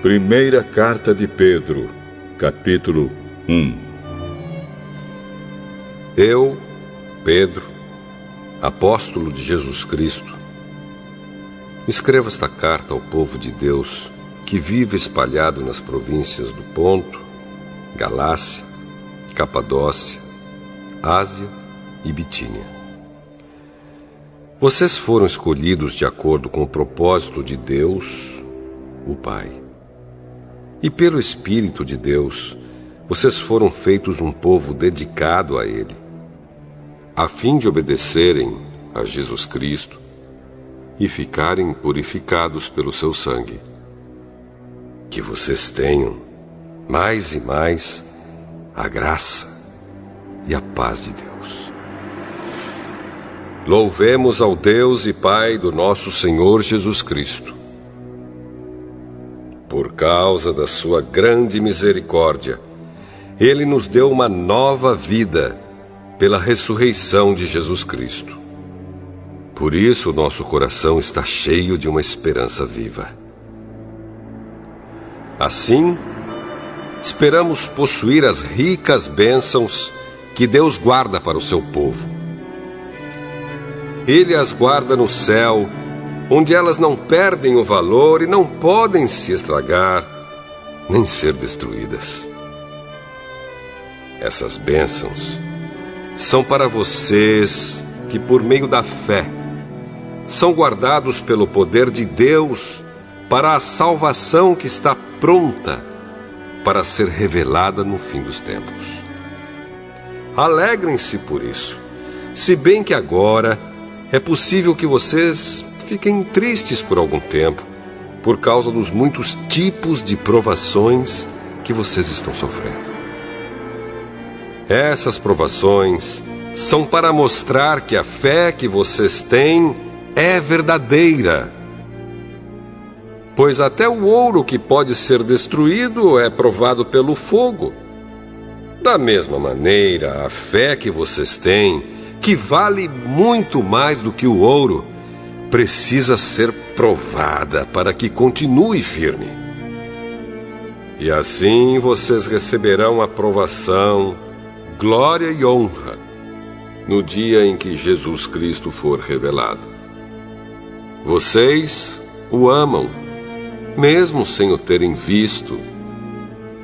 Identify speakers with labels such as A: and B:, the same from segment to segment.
A: Primeira Carta de Pedro, capítulo 1.
B: Eu, Pedro, apóstolo de Jesus Cristo, escrevo esta carta ao povo de Deus que vive espalhado nas províncias do Ponto, Galácia, Capadócia, Ásia e Bitínia. Vocês foram escolhidos de acordo com o propósito de Deus, o Pai. E pelo Espírito de Deus, vocês foram feitos um povo dedicado a Ele, a fim de obedecerem a Jesus Cristo e ficarem purificados pelo seu sangue. Que vocês tenham, mais e mais, a graça e a paz de Deus. Louvemos ao Deus e Pai do nosso Senhor Jesus Cristo. Por causa da sua grande misericórdia, Ele nos deu uma nova vida pela ressurreição de Jesus Cristo. Por isso, nosso coração está cheio de uma esperança viva. Assim, esperamos possuir as ricas bênçãos que Deus guarda para o seu povo. Ele as guarda no céu, onde elas não perdem o valor e não podem se estragar, nem ser destruídas. Essas bênçãos são para vocês que, por meio da fé, são guardados pelo poder de Deus para a salvação que está pronta para ser revelada no fim dos tempos. Alegrem-se por isso, se bem que agora é possível que vocês fiquem tristes por algum tempo, por causa dos muitos tipos de provações que vocês estão sofrendo. Essas provações são para mostrar que a fé que vocês têm é verdadeira. Pois até o ouro que pode ser destruído é provado pelo fogo. Da mesma maneira, a fé que vocês têm, que vale muito mais do que o ouro, precisa ser provada para que continue firme. E assim vocês receberão aprovação, glória e honra no dia em que Jesus Cristo for revelado. Vocês o amam, mesmo sem o terem visto,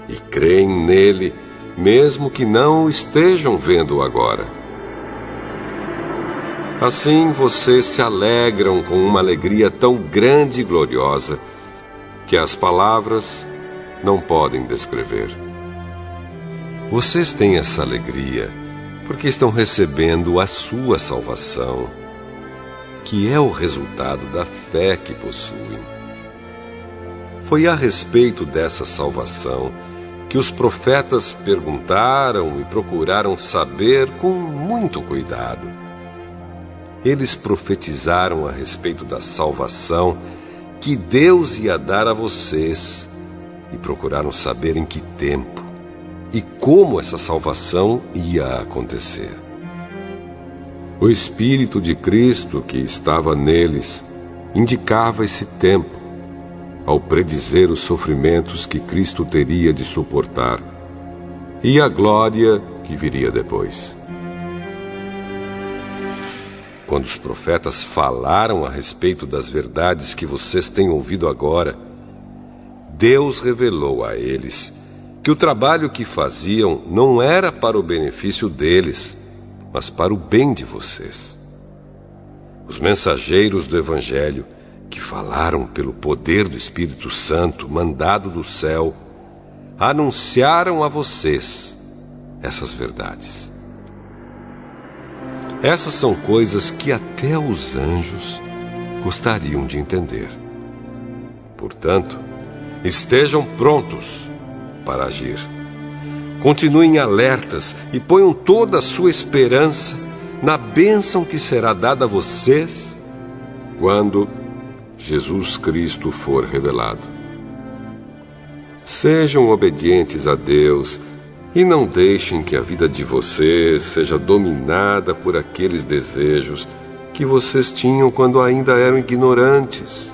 B: e creem nele, mesmo que não o estejam vendo agora. Assim vocês se alegram com uma alegria tão grande e gloriosa que as palavras não podem descrever. Vocês têm essa alegria porque estão recebendo a sua salvação, que é o resultado da fé que possuem. Foi a respeito dessa salvação que os profetas perguntaram e procuraram saber com muito cuidado. Eles profetizaram a respeito da salvação que Deus ia dar a vocês e procuraram saber em que tempo e como essa salvação ia acontecer. O Espírito de Cristo que estava neles indicava esse tempo, ao predizer os sofrimentos que Cristo teria de suportar e a glória que viria depois. Quando os profetas falaram a respeito das verdades que vocês têm ouvido agora, Deus revelou a eles que o trabalho que faziam não era para o benefício deles, mas para o bem de vocês. Os mensageiros do Evangelho, que falaram pelo poder do Espírito Santo mandado do céu, anunciaram a vocês essas verdades. Essas são coisas que até os anjos gostariam de entender. Portanto, estejam prontos para agir. Continuem alertas e ponham toda a sua esperança na bênção que será dada a vocês quando Jesus Cristo for revelado. Sejam obedientes a Deus e não deixem que a vida de vocês seja dominada por aqueles desejos que vocês tinham quando ainda eram ignorantes.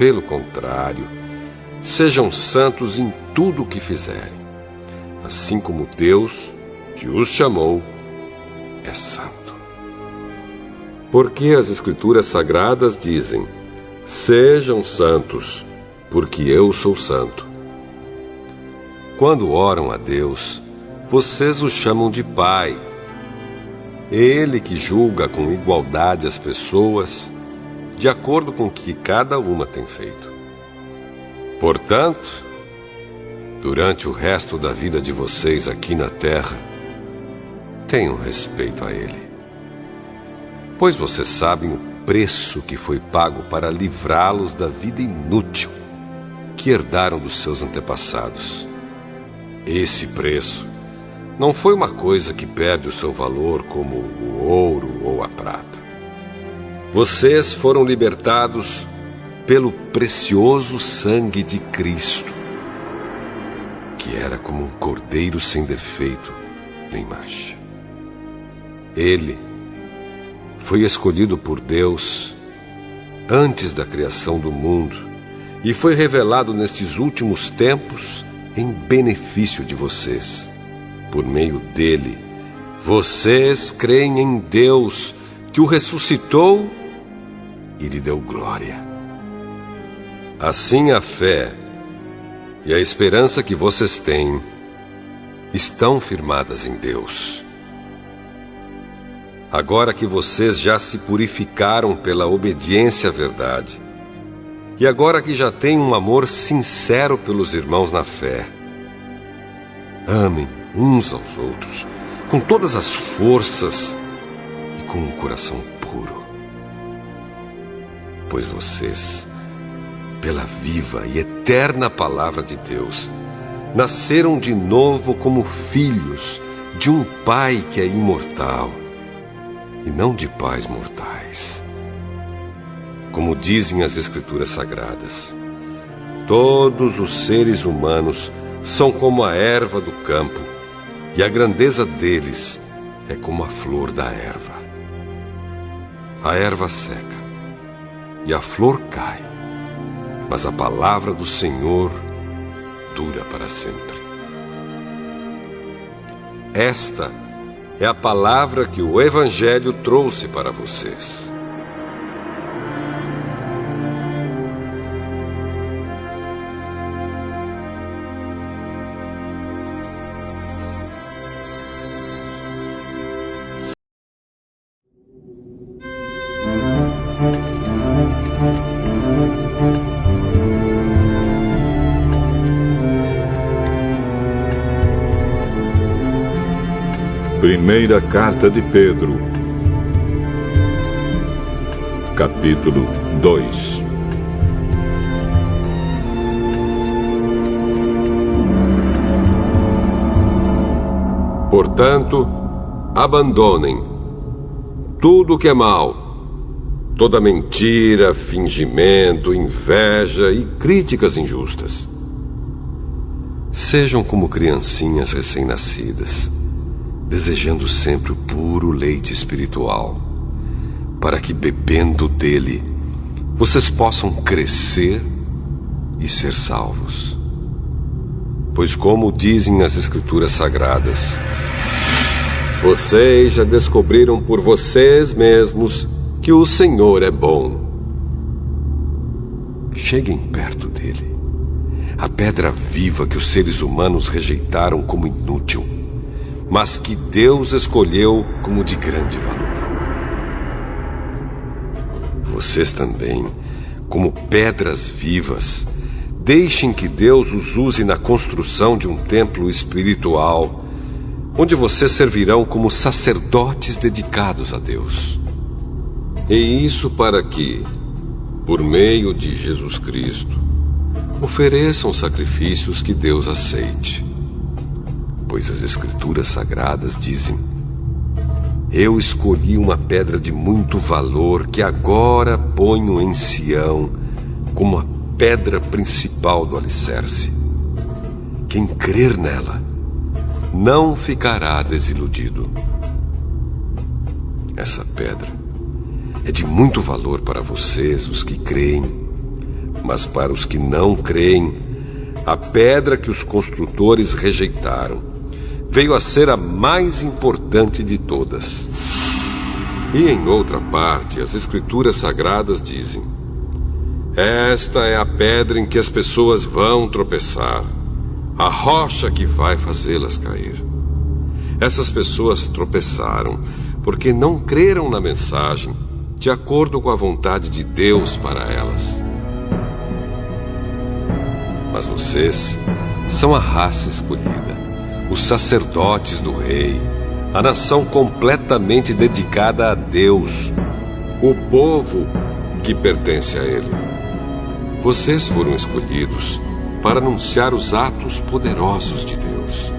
B: Pelo contrário, sejam santos em tudo o que fizerem, assim como Deus, que os chamou, é santo. Porque as Escrituras Sagradas dizem: sejam santos, porque eu sou santo. Quando oram a Deus, vocês o chamam de Pai. Ele que julga com igualdade as pessoas, de acordo com o que cada uma tem feito. Portanto, durante o resto da vida de vocês aqui na terra, tenham respeito a Ele. Pois vocês sabem o preço que foi pago para livrá-los da vida inútil que herdaram dos seus antepassados. Esse preço não foi uma coisa que perde o seu valor como o ouro ou a prata. Vocês foram libertados pelo precioso sangue de Cristo, que era como um cordeiro sem defeito nem mancha. Ele foi escolhido por Deus antes da criação do mundo e foi revelado nestes últimos tempos em benefício de vocês. Por meio dele, vocês creem em Deus, que o ressuscitou e lhe deu glória. Assim, a fé e a esperança que vocês têm estão firmadas em Deus. Agora que vocês já se purificaram pela obediência à verdade, e agora que já têm um amor sincero pelos irmãos na fé, amem uns aos outros com todas as forças e com um coração puro. Pois vocês, pela viva e eterna palavra de Deus, nasceram de novo como filhos de um Pai que é imortal e não de pais mortais. Como dizem as Escrituras Sagradas, todos os seres humanos são como a erva do campo, e a grandeza deles é como a flor da erva. A erva seca e a flor cai, mas a palavra do Senhor dura para sempre. Esta é a palavra que o Evangelho trouxe para vocês.
A: Primeira Carta de Pedro, capítulo 2.
B: Portanto, abandonem tudo o que é mal, toda mentira, fingimento, inveja e críticas injustas. Sejam como criancinhas recém-nascidas, desejando sempre o puro leite espiritual, para que, bebendo dele, vocês possam crescer e ser salvos. Pois, como dizem as Escrituras Sagradas, vocês já descobriram por vocês mesmos que o Senhor é bom. Cheguem perto dele, a pedra viva que os seres humanos rejeitaram como inútil, mas que Deus escolheu como de grande valor. Vocês também, como pedras vivas, deixem que Deus os use na construção de um templo espiritual, onde vocês servirão como sacerdotes dedicados a Deus. E isso para que, por meio de Jesus Cristo, ofereçam sacrifícios que Deus aceite. Pois as Escrituras Sagradas dizem: eu escolhi uma pedra de muito valor que agora ponho em Sião como a pedra principal do alicerce. Quem crer nela não ficará desiludido. Essa pedra é de muito valor para vocês, os que creem, Mas para os que não creem, a pedra que os construtores rejeitaram veio a ser a mais importante de todas. E em outra parte, as Escrituras Sagradas dizem: esta é a pedra em que as pessoas vão tropeçar, a rocha que vai fazê-las cair. Essas pessoas tropeçaram porque não creram na mensagem de acordo com a vontade de Deus para elas. Mas vocês são a raça escolhida, os sacerdotes do rei, a nação completamente dedicada a Deus, o povo que pertence a Ele. Vocês foram escolhidos para anunciar os atos poderosos de Deus,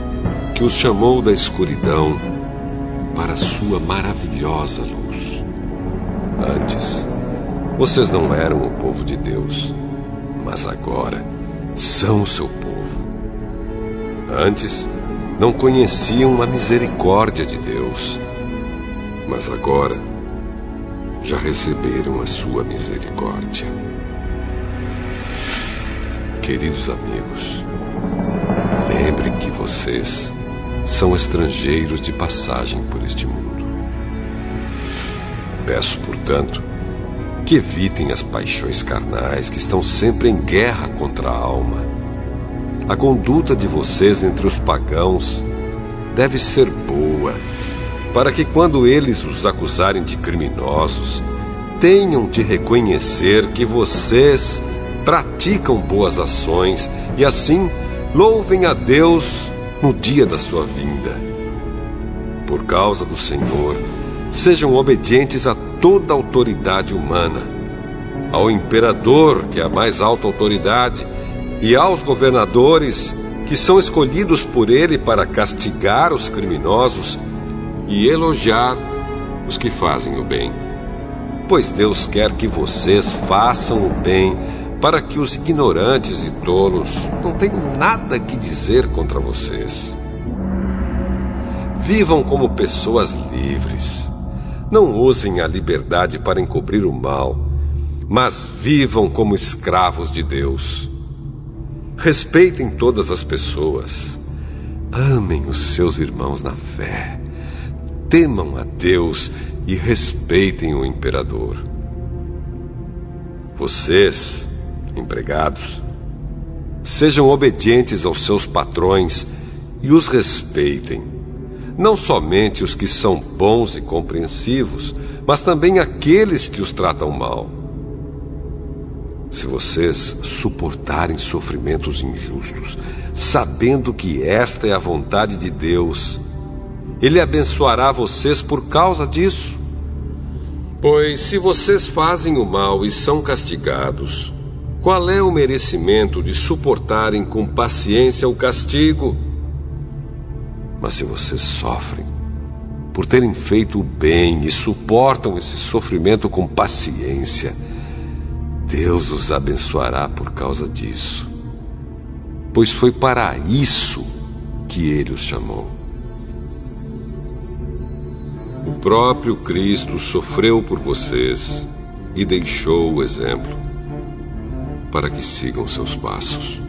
B: que os chamou da escuridão para a sua maravilhosa luz. Antes, vocês não eram o povo de Deus, mas agora são o seu povo. Antes, não conheciam a misericórdia de Deus, mas agora já receberam a sua misericórdia. Queridos amigos, lembrem que vocês são estrangeiros de passagem por este mundo. Peço, portanto, que evitem as paixões carnais que estão sempre em guerra contra a alma. A conduta de vocês entre os pagãos deve ser boa, para que quando eles os acusarem de criminosos, tenham de reconhecer que vocês praticam boas ações e assim louvem a Deus no dia da sua vinda. Por causa do Senhor, sejam obedientes a toda autoridade humana, ao imperador, que é a mais alta autoridade, e aos governadores, que são escolhidos por ele para castigar os criminosos e elogiar os que fazem o bem. Pois Deus quer que vocês façam o bem, para que os ignorantes e tolos não tenham nada que dizer contra vocês. Vivam como pessoas livres. Não usem a liberdade para encobrir o mal, mas vivam como escravos de Deus. Respeitem todas as pessoas. Amem os seus irmãos na fé. Temam a Deus e respeitem o imperador. Vocês, empregados, sejam obedientes aos seus patrões e os respeitem. Não somente os que são bons e compreensivos, mas também aqueles que os tratam mal. Se vocês suportarem sofrimentos injustos, sabendo que esta é a vontade de Deus, Ele abençoará vocês por causa disso. Pois se vocês fazem o mal e são castigados, qual é o merecimento de suportarem com paciência o castigo? Mas se vocês sofrem por terem feito o bem e suportam esse sofrimento com paciência, Deus os abençoará por causa disso, pois foi para isso que Ele os chamou. O próprio Cristo sofreu por vocês e deixou o exemplo para que sigam seus passos.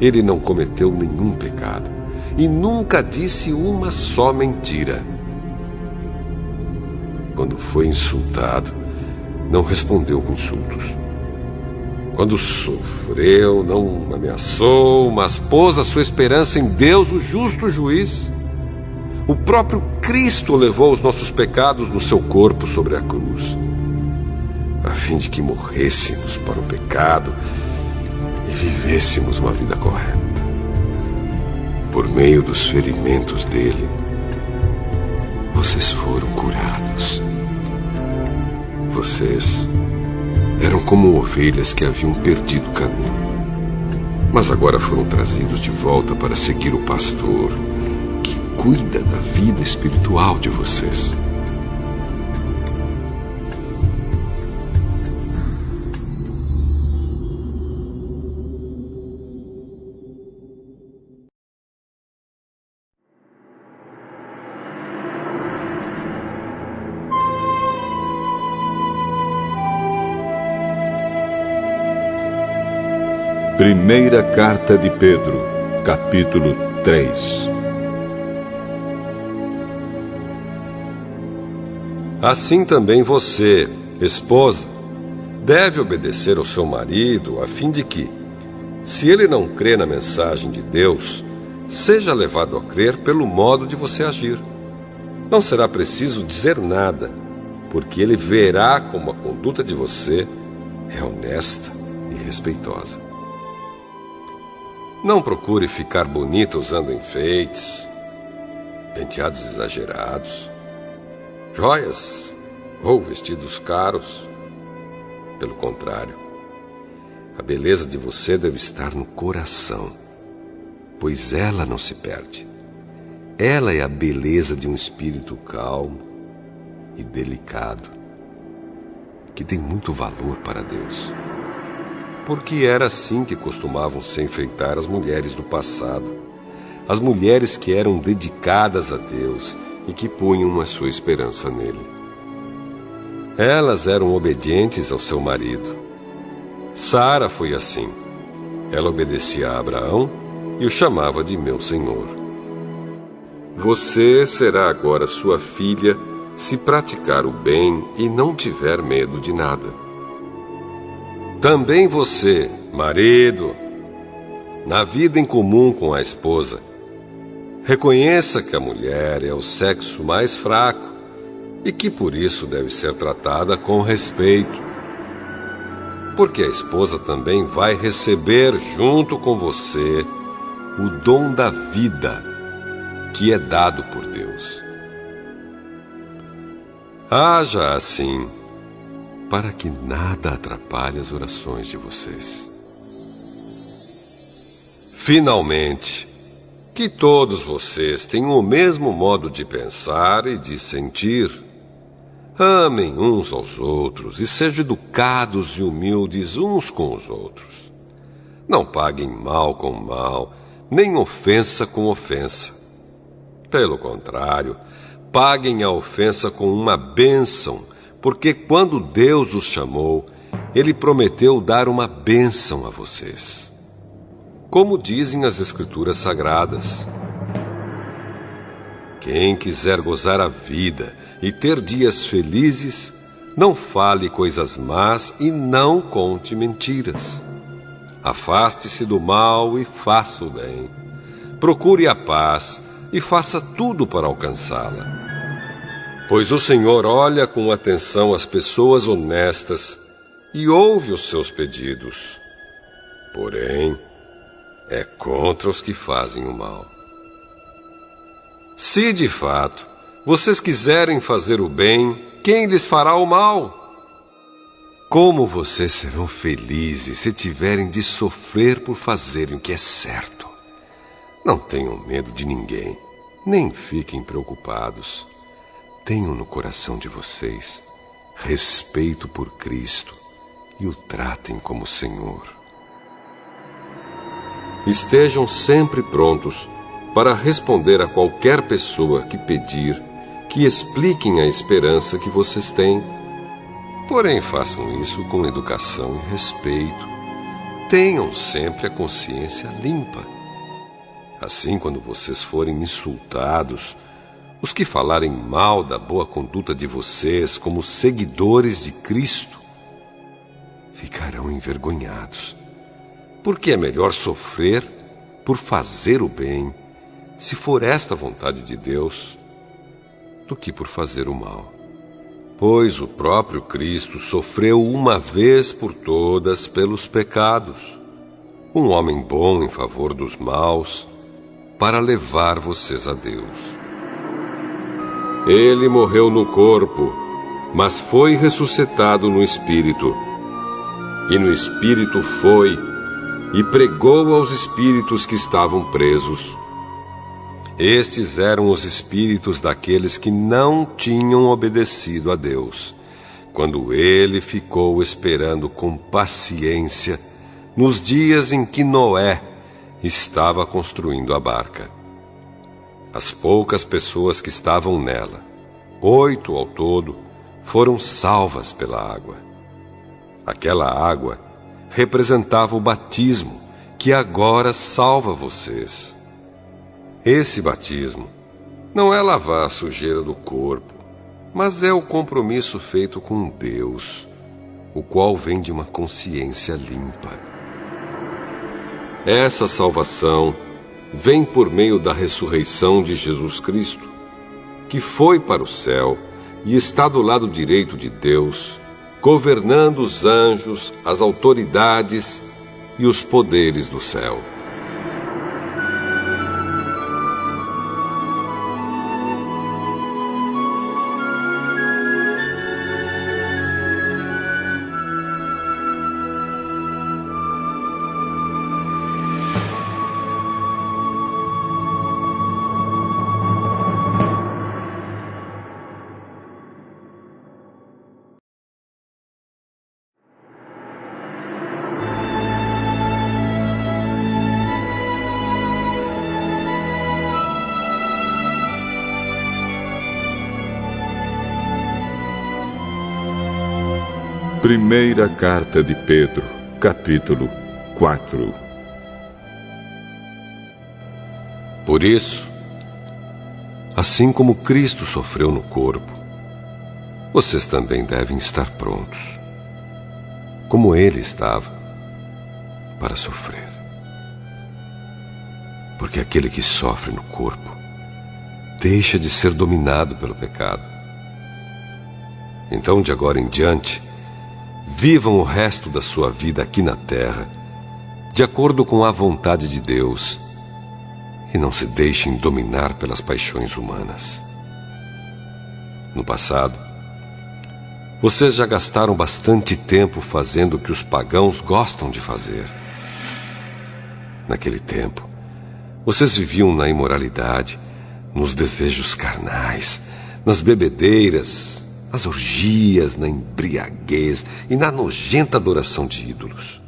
B: Ele não cometeu nenhum pecado e nunca disse uma só mentira. Quando foi insultado, não respondeu com insultos. Quando sofreu, não ameaçou, mas pôs a sua esperança em Deus, o justo juiz. O próprio Cristo levou os nossos pecados no seu corpo sobre a cruz, a fim de que morrêssemos para o pecado e vivêssemos uma vida correta. Por meio dos ferimentos dele, vocês foram curados. Vocês eram como ovelhas que haviam perdido o caminho, mas agora foram trazidos de volta para seguir o pastor que cuida da vida espiritual de vocês.
A: Primeira Carta de Pedro, capítulo 3.
B: Assim também você, esposa, deve obedecer ao seu marido, a fim de que, se ele não crê na mensagem de Deus, seja levado a crer pelo modo de você agir. Não será preciso dizer nada, porque ele verá como a conduta de você é honesta e respeitosa. Não procure ficar bonita usando enfeites, penteados exagerados, joias ou vestidos caros. Pelo contrário, a beleza de você deve estar no coração, pois ela não se perde. Ela é a beleza de um espírito calmo e delicado, que tem muito valor para Deus. Porque era assim que costumavam se enfeitar as mulheres do passado, as mulheres que eram dedicadas a Deus e que punham a sua esperança nele. Elas eram obedientes ao seu marido. Sara foi assim. Ela obedecia a Abraão e o chamava de meu senhor. Você será agora sua filha se praticar o bem e não tiver medo de nada. Também você, marido, na vida em comum com a esposa, reconheça que a mulher é o sexo mais fraco e que por isso deve ser tratada com respeito. Porque a esposa também vai receber junto com você o dom da vida que é dado por Deus. Haja assim, para que nada atrapalhe as orações de vocês. Finalmente, que todos vocês tenham o mesmo modo de pensar e de sentir. Amem uns aos outros e sejam educados e humildes uns com os outros. Não paguem mal com mal, nem ofensa com ofensa. Pelo contrário, paguem a ofensa com uma bênção, porque quando Deus os chamou, Ele prometeu dar uma bênção a vocês. Como dizem as Escrituras Sagradas: quem quiser gozar a vida e ter dias felizes, não fale coisas más e não conte mentiras. Afaste-se do mal e faça o bem. Procure a paz e faça tudo para alcançá-la. Pois o Senhor olha com atenção as pessoas honestas e ouve os seus pedidos. Porém, é contra os que fazem o mal. Se, de fato, vocês quiserem fazer o bem, quem lhes fará o mal? Como vocês serão felizes se tiverem de sofrer por fazerem o que é certo? Não tenham medo de ninguém, nem fiquem preocupados. Tenham no coração de vocês respeito por Cristo e o tratem como Senhor. Estejam sempre prontos para responder a qualquer pessoa que pedir que expliquem a esperança que vocês têm. Porém, façam isso com educação e respeito. Tenham sempre a consciência limpa. Assim, quando vocês forem insultados, os que falarem mal da boa conduta de vocês como seguidores de Cristo ficarão envergonhados, porque é melhor sofrer por fazer o bem, se for esta a vontade de Deus, do que por fazer o mal. Pois o próprio Cristo sofreu uma vez por todas pelos pecados, um homem bom em favor dos maus, para levar vocês a Deus. Ele morreu no corpo, mas foi ressuscitado no Espírito. E no Espírito foi e pregou aos espíritos que estavam presos. Estes eram os espíritos daqueles que não tinham obedecido a Deus, quando ele ficou esperando com paciência nos dias em que Noé estava construindo a barca. As poucas pessoas que estavam nela, 8 ao todo, foram salvas pela água. Aquela água representava o batismo que agora salva vocês. Esse batismo não é lavar a sujeira do corpo, mas é o compromisso feito com Deus, o qual vem de uma consciência limpa. Essa salvação vem por meio da ressurreição de Jesus Cristo, que foi para o céu e está do lado direito de Deus, governando os anjos, as autoridades e os poderes do céu.
A: Primeira carta de Pedro, capítulo 4.
B: Por isso, assim como Cristo sofreu no corpo, vocês também devem estar prontos, como Ele estava, para sofrer. Porque aquele que sofre no corpo deixa de ser dominado pelo pecado. Então, de agora em diante, vivam o resto da sua vida aqui na terra, de acordo com a vontade de Deus, e não se deixem dominar pelas paixões humanas. No passado, vocês já gastaram bastante tempo fazendo o que os pagãos gostam de fazer. Naquele tempo, vocês viviam na imoralidade, nos desejos carnais, nas bebedeiras, nas orgias, na embriaguez e na nojenta adoração de ídolos.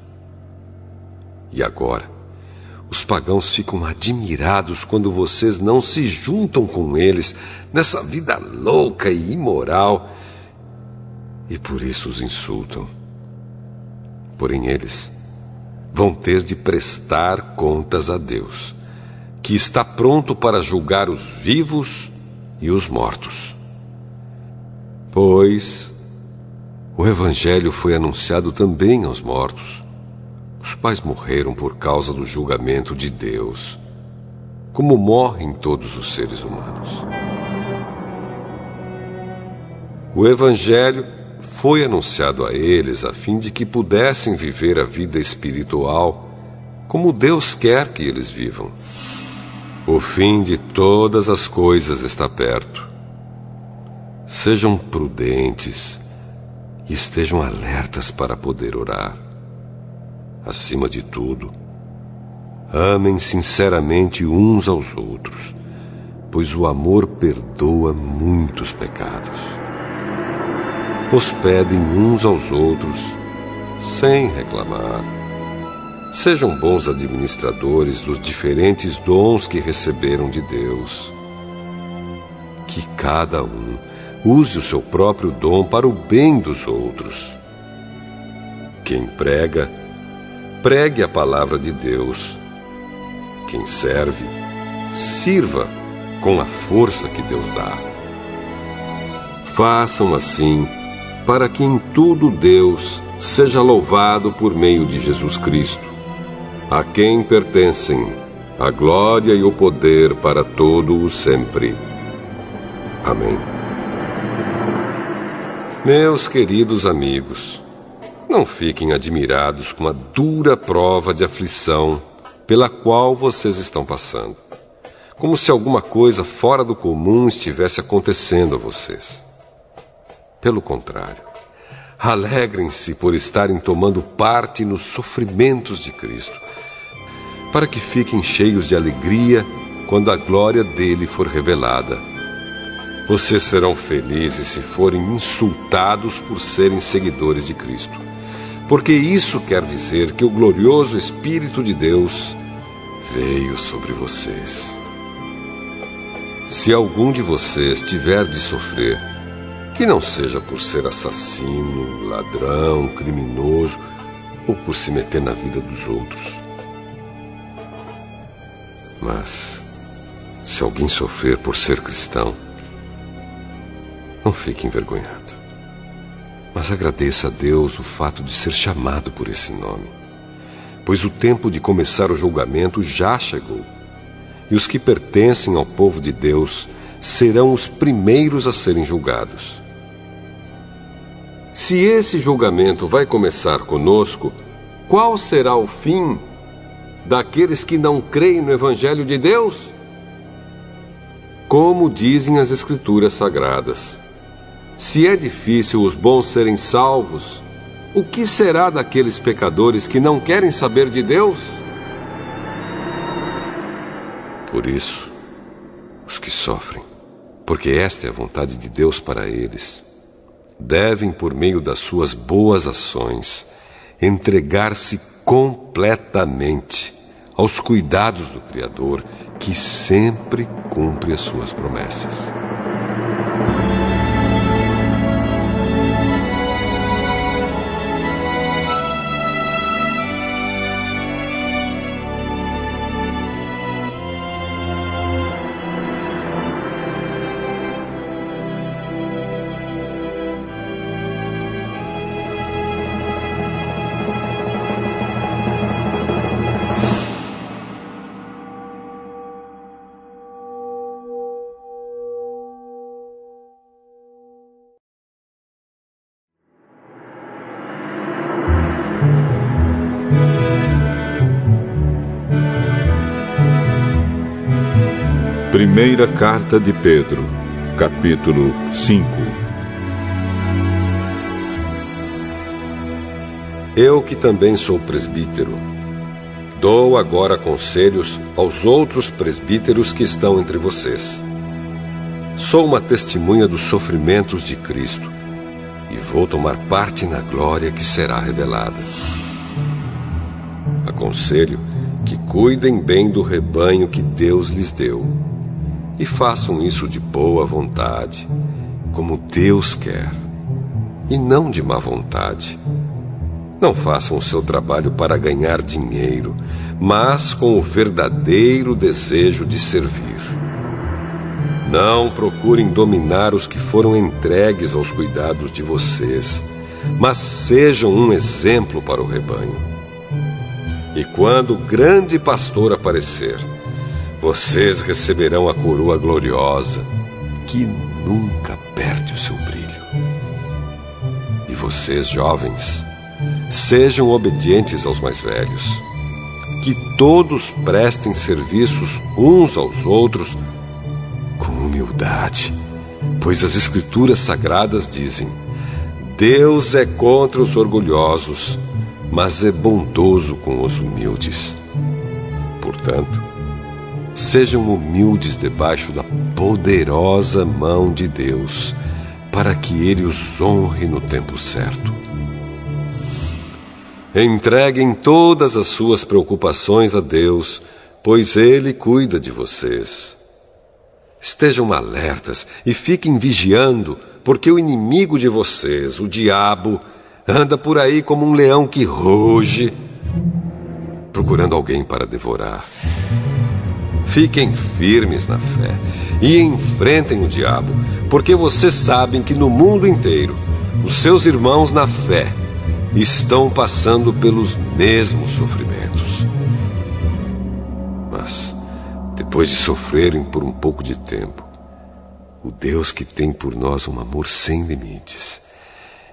B: E agora, os pagãos ficam admirados quando vocês não se juntam com eles nessa vida louca e imoral, e por isso os insultam. Porém, eles vão ter de prestar contas a Deus, que está pronto para julgar os vivos e os mortos. Pois o Evangelho foi anunciado também aos mortos, os quais morreram por causa do julgamento de Deus, como morrem todos os seres humanos. O Evangelho foi anunciado a eles a fim de que pudessem viver a vida espiritual como Deus quer que eles vivam. O fim de todas as coisas está perto. Sejam prudentes e estejam alertas para poder orar. Acima de tudo, amem sinceramente uns aos outros, pois o amor perdoa muitos pecados. Hospedem uns aos outros sem reclamar. Sejam bons administradores dos diferentes dons que receberam de Deus. Que cada um use o seu próprio dom para o bem dos outros. Quem prega, pregue a palavra de Deus. Quem serve, sirva com a força que Deus dá. Façam assim, para que em tudo Deus seja louvado por meio de Jesus Cristo, a quem pertencem a glória e o poder para todo o sempre. Amém. Meus queridos amigos, não fiquem admirados com a dura prova de aflição pela qual vocês estão passando, como se alguma coisa fora do comum estivesse acontecendo a vocês. Pelo contrário, alegrem-se por estarem tomando parte nos sofrimentos de Cristo, para que fiquem cheios de alegria quando a glória dele for revelada. Vocês serão felizes se forem insultados por serem seguidores de Cristo, porque isso quer dizer que o glorioso Espírito de Deus veio sobre vocês. Se algum de vocês tiver de sofrer, que não seja por ser assassino, ladrão, criminoso ou por se meter na vida dos outros. Mas, se alguém sofrer por ser cristão, não fique envergonhado, mas agradeça a Deus o fato de ser chamado por esse nome, pois o tempo de começar o julgamento já chegou, e os que pertencem ao povo de Deus serão os primeiros a serem julgados. Se esse julgamento vai começar conosco, qual será o fim daqueles que não creem no Evangelho de Deus? Como dizem as Escrituras Sagradas, se é difícil os bons serem salvos, o que será daqueles pecadores que não querem saber de Deus? Por isso, os que sofrem, porque esta é a vontade de Deus para eles, devem, por meio das suas boas ações, entregar-se completamente aos cuidados do Criador, que sempre cumpre as suas promessas.
A: Primeira Carta de Pedro, capítulo 5.
B: Eu, que também sou presbítero, dou agora conselhos aos outros presbíteros que estão entre vocês. Sou uma testemunha dos sofrimentos de Cristo e vou tomar parte na glória que será revelada. Aconselho que cuidem bem do rebanho que Deus lhes deu e façam isso de boa vontade, como Deus quer, e não de má vontade. Não façam o seu trabalho para ganhar dinheiro, mas com o verdadeiro desejo de servir. Não procurem dominar os que foram entregues aos cuidados de vocês, mas sejam um exemplo para o rebanho. E quando o grande pastor aparecer, vocês receberão a coroa gloriosa, que nunca perde o seu brilho. E vocês, jovens, sejam obedientes aos mais velhos. Que todos prestem serviços uns aos outros com humildade, pois as Escrituras Sagradas dizem: Deus é contra os orgulhosos, mas é bondoso com os humildes. Portanto, sejam humildes debaixo da poderosa mão de Deus, para que Ele os honre no tempo certo. Entreguem todas as suas preocupações a Deus, pois Ele cuida de vocês. Estejam alertas e fiquem vigiando, porque o inimigo de vocês, o diabo, anda por aí como um leão que ruge, procurando alguém para devorar. Fiquem firmes na fé e enfrentem o diabo, porque vocês sabem que no mundo inteiro os seus irmãos na fé estão passando pelos mesmos sofrimentos. Mas, depois de sofrerem por um pouco de tempo, o Deus que tem por nós um amor sem limites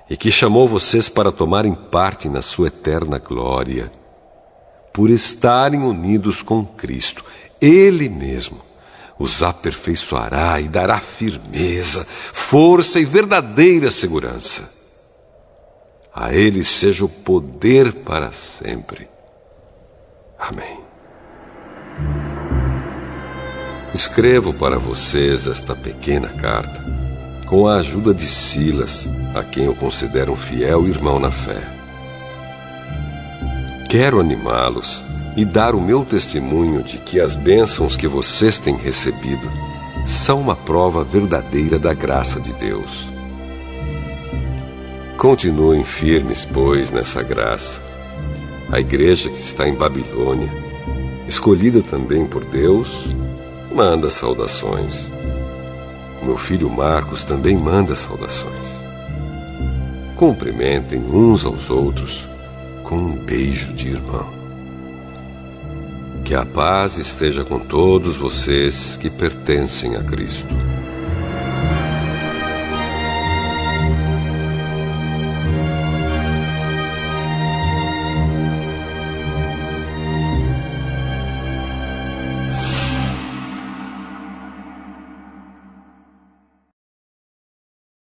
B: e que chamou vocês para tomarem parte na sua eterna glória, por estarem unidos com Cristo, Ele mesmo os aperfeiçoará e dará firmeza, força e verdadeira segurança. A Ele seja o poder para sempre. Amém. Escrevo para vocês esta pequena carta com a ajuda de Silas, a quem eu considero um fiel irmão na fé. Quero animá-los e dar o meu testemunho de que as bênçãos que vocês têm recebido são uma prova verdadeira da graça de Deus. Continuem firmes, pois, nessa graça. A igreja que está em Babilônia escolhida também por Deus, manda saudações. O meu filho Marcos também manda saudações. Cumprimentem uns aos outros com um beijo de irmão. Que a paz esteja com todos vocês que pertencem a Cristo.